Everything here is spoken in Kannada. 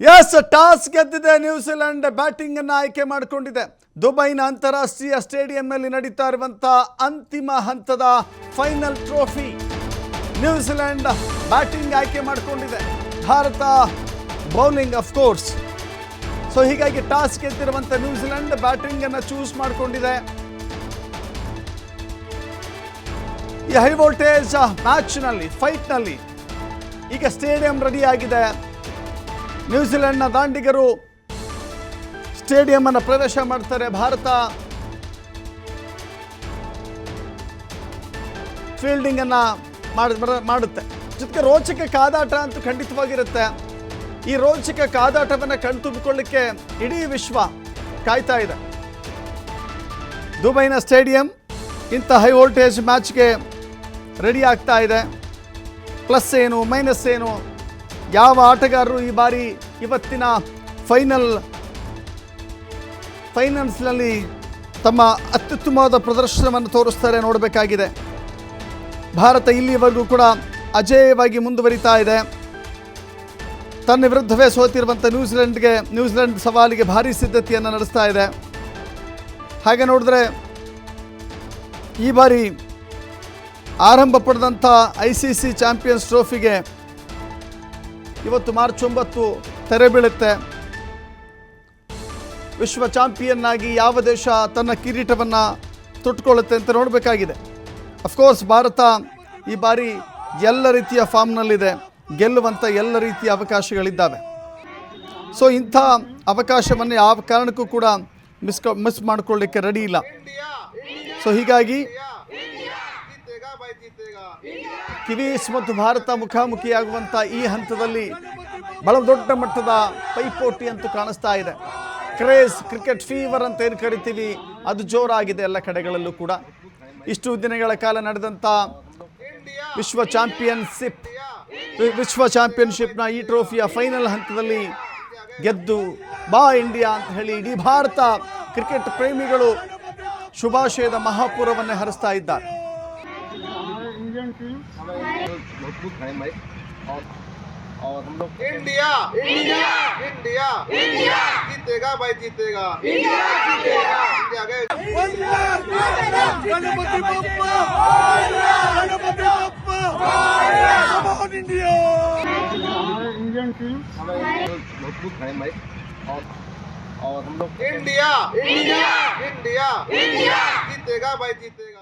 ಎಸ್, ಟಾಸ್ ಗೆದ್ದಿದೆ ನ್ಯೂಜಿಲೆಂಡ್. ಬ್ಯಾಟಿಂಗ್ ಅನ್ನು ಆಯ್ಕೆ ಮಾಡಿಕೊಂಡಿದೆ. ದುಬೈನ ಅಂತಾರಾಷ್ಟ್ರೀಯ ಸ್ಟೇಡಿಯಂನಲ್ಲಿ ನಡೀತಾ ಇರುವಂತಹ ಅಂತಿಮ ಹಂತದ ಫೈನಲ್ ಟ್ರೋಫಿ. ನ್ಯೂಜಿಲೆಂಡ್ ಬ್ಯಾಟಿಂಗ್ ಆಯ್ಕೆ ಮಾಡಿಕೊಂಡಿದೆ, Bharat bowling of course. So ಹೀಗಾಗಿ ಟಾಸ್ ಗೆದ್ದಿರುವಂಥ ನ್ಯೂಜಿಲೆಂಡ್ ಬ್ಯಾಟಿಂಗ್ ಅನ್ನು ಚೂಸ್ ಮಾಡಿಕೊಂಡಿದೆ. ಈ ಹೈ ವೋಲ್ಟೇಜ್ ಮ್ಯಾಚ್ನಲ್ಲಿ, ಫೈಟ್ನಲ್ಲಿ ಈಗ ಸ್ಟೇಡಿಯಂ ರೆಡಿ ಆಗಿದೆ. ನ್ಯೂಜಿಲೆಂಡ್ನ ದಾಂಡಿಗರು ಸ್ಟೇಡಿಯಂ ಅನ್ನು ಪ್ರವೇಶ ಮಾಡ್ತಾರೆ. ಭಾರತ ಫೀಲ್ಡಿಂಗ್ ಅನ್ನ ಮಾಡುತ್ತೆ. ಜೊತೆಗೆ ರೋಚಕ ಕಾದಾಟ ಅಂತೂ ಖಂಡಿತವಾಗಿರುತ್ತೆ. ಈ ರೋಚಕ ಕಾದಾಟವನ್ನು ಕಣ್ತುಂಬಿಕೊಳ್ಳಿಕ್ಕೆ ಇಡೀ ವಿಶ್ವ ಕಾಯ್ತಾ ಇದೆ. ದುಬೈನ ಸ್ಟೇಡಿಯಂ ಇಂಥ ಹೈ ವೋಲ್ಟೇಜ್ ಮ್ಯಾಚ್ಗೆ ರೆಡಿ ಆಗ್ತಾ ಇದೆ. ಪ್ಲಸ್ ಏನು, ಮೈನಸ್ ಏನು, ಯಾವ ಆಟಗಾರರು ಈ ಬಾರಿ ಇವತ್ತಿನ ಫೈನಲ್ಸ್ನಲ್ಲಿ ತಮ್ಮ ಅತ್ಯುತ್ತಮವಾದ ಪ್ರದರ್ಶನವನ್ನು ತೋರಿಸ್ತಾರೆ ನೋಡಬೇಕಾಗಿದೆ. ಭಾರತ ಇಲ್ಲಿವರೆಗೂ ಕೂಡ ಅಜೇಯವಾಗಿ ಮುಂದುವರಿತಾ ಇದೆ. ತನ್ನ ವಿರುದ್ಧವೇ ಸೋತಿರುವಂಥ ನ್ಯೂಜಿಲೆಂಡ್ ಸವಾಲಿಗೆ ಭಾರೀ ಸಿದ್ಧತೆಯನ್ನು ನಡೆಸ್ತಾ ಇದೆ. ಹಾಗೆ ನೋಡಿದ್ರೆ ಈ ಬಾರಿ ಆರಂಭ ಪಡೆದಂಥ ICC ಚಾಂಪಿಯನ್ಸ್ ಟ್ರೋಫಿಗೆ ಇವತ್ತು ಮಾರ್ಚ್ 9 ತೆರೆ ಬೀಳುತ್ತೆ. ವಿಶ್ವ ಚಾಂಪಿಯನ್ ಆಗಿ ಯಾವ ದೇಶ ತನ್ನ ಕಿರೀಟವನ್ನು ತೊಟ್ಟುಕೊಳ್ಳುತ್ತೆ ಅಂತ ನೋಡಬೇಕಾಗಿದೆ. ಅಫ್ಕೋರ್ಸ್ ಭಾರತ ಈ ಬಾರಿ ಎಲ್ಲ ರೀತಿಯ ಫಾರ್ಮ್ನಲ್ಲಿದೆ, ಗೆಲ್ಲುವಂಥ ಎಲ್ಲ ರೀತಿಯ ಅವಕಾಶಗಳಿದ್ದಾವೆ. ಸೊ ಇಂಥ ಅವಕಾಶವನ್ನು ಯಾವ ಕಾರಣಕ್ಕೂ ಕೂಡ ಮಿಸ್ ಮಾಡಿಕೊಳ್ಳಿಕ್ಕೆ ರೆಡಿ ಇಲ್ಲ. ಸೊ ಹೀಗಾಗಿ ಕಿವೀಸ್ ಮತ್ತು ಭಾರತ ಮುಖಾಮುಖಿಯಾಗುವಂಥ ಈ ಹಂತದಲ್ಲಿ ಬಹಳ ದೊಡ್ಡ ಮಟ್ಟದ ಪೈಪೋಟಿ ಅಂತೂ ಕಾಣಿಸ್ತಾ ಇದೆ. ಕ್ರೇಜ್, ಕ್ರಿಕೆಟ್ ಫೀವರ್ ಅಂತ ಏನು ಕರಿತೀವಿ, ಅದು ಜೋರಾಗಿದೆ ಎಲ್ಲ ಕಡೆಗಳಲ್ಲೂ ಕೂಡ. ಇಷ್ಟು ದಿನಗಳ ಕಾಲ ನಡೆದಂಥ ವಿಶ್ವ ಚಾಂಪಿಯನ್ಶಿಪ್ನ ಈ ಟ್ರೋಫಿಯ ಫೈನಲ್ ಹಂತದಲ್ಲಿ ಗೆದ್ದು ಬಾ ಇಂಡಿಯಾ ಅಂತ ಹೇಳಿ ಇಡೀ ಭಾರತ ಕ್ರಿಕೆಟ್ ಪ್ರೇಮಿಗಳು ಶುಭಾಶಯದ ಮಹಾಪೂರವನ್ನೇ ಹರಿಸ್ತಾ ಇದ್ದಾರೆ. और हम लोग इंडिया जीतेगा भाई, जीतेगा इंडिया, जीतेगा India. Ganpati Bappa, Ganpati Bappa, on India. Indian team मजबूत है भाई, और हम लोग इंडिया जीतेगा भाई, जीतेगा।